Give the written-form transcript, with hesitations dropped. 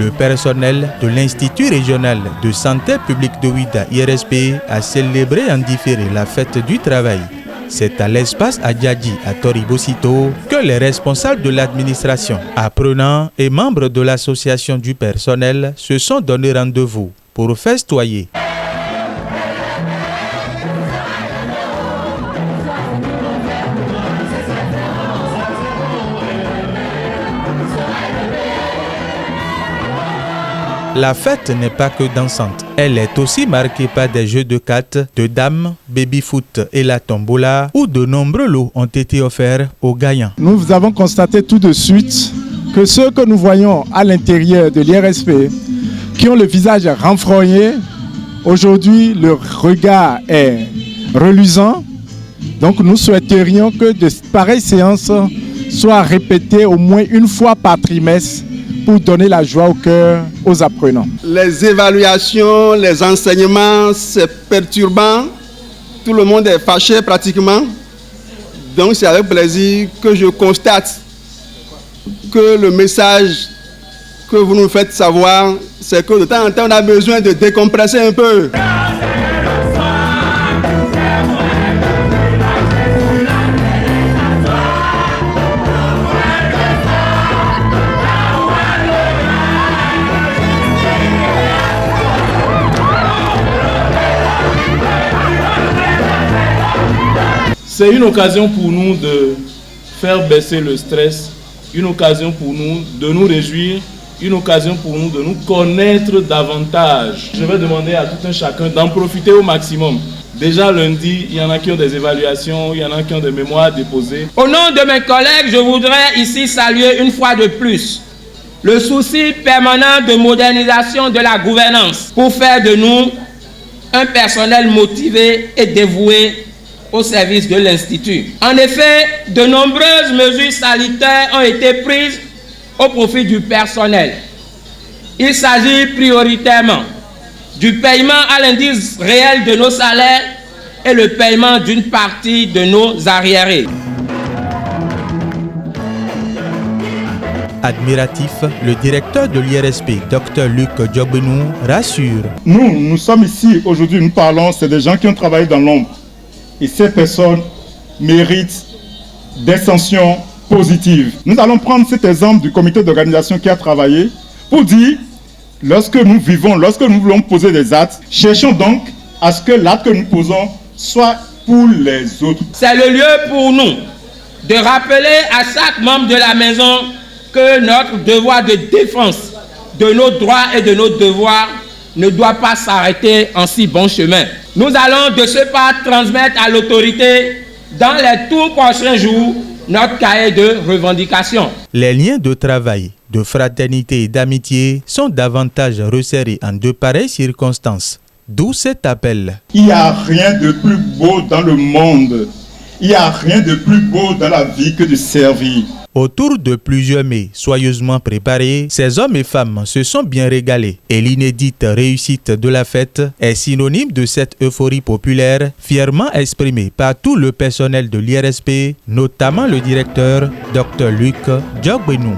Le personnel de l'Institut régional de santé publique de Ouidah, IRSP, a célébré en différé la fête du travail. C'est à l'espace Adjadji à Toribosito que les responsables de l'administration, apprenants et membres de l'association du personnel se sont donné rendez-vous pour festoyer. La fête n'est pas que dansante, elle est aussi marquée par des jeux de cartes, de dames, baby-foot et la tombola, où de nombreux lots ont été offerts aux gagnants. Nous avons constaté tout de suite que ceux que nous voyons à l'intérieur de l'IRSP, qui ont le visage renfrogné, aujourd'hui leur regard est reluisant. Donc nous souhaiterions que de pareilles séances soient répétées au moins une fois par trimestre, pour donner la joie au cœur aux apprenants. Les évaluations, les enseignements, c'est perturbant. Tout le monde est fâché pratiquement. Donc c'est avec plaisir que je constate que le message que vous nous faites savoir, c'est que de temps en temps, on a besoin de décompresser un peu. C'est une occasion pour nous de faire baisser le stress, une occasion pour nous de nous réjouir, une occasion pour nous de nous connaître davantage. Je vais demander à tout un chacun d'en profiter au maximum. Déjà lundi, il y en a qui ont des évaluations, il y en a qui ont des mémoires déposées. Au nom de mes collègues, je voudrais ici saluer une fois de plus le souci permanent de modernisation de la gouvernance pour faire de nous un personnel motivé et dévoué au service de l'Institut. En effet, de nombreuses mesures sanitaires ont été prises au profit du personnel. Il s'agit prioritairement du paiement à l'indice réel de nos salaires et le paiement d'une partie de nos arriérés. Admiratif, le directeur de l'IRSP, Dr Luc Diogbenou, rassure. Nous sommes ici aujourd'hui, nous parlons, c'est des gens qui ont travaillé dans l'ombre. Et ces personnes méritent des sanctions positives. Nous allons prendre cet exemple du comité d'organisation qui a travaillé pour dire, lorsque nous vivons, lorsque nous voulons poser des actes, cherchons donc à ce que l'acte que nous posons soit pour les autres. C'est le lieu pour nous de rappeler à chaque membre de la maison que notre devoir de défense de nos droits et de nos devoirs ne doit pas s'arrêter en si bon chemin. Nous allons de ce pas transmettre à l'autorité dans les tout prochains jours notre cahier de revendications. Les liens de travail, de fraternité et d'amitié sont davantage resserrés en de pareilles circonstances. D'où cet appel. Il n'y a rien de plus beau dans le monde. Il n'y a rien de plus beau dans la vie que de servir. Autour de plusieurs mets soigneusement préparés, ces hommes et femmes se sont bien régalés. Et l'inédite réussite de la fête est synonyme de cette euphorie populaire fièrement exprimée par tout le personnel de l'IRSP, notamment le directeur Dr Luc Diogbenou.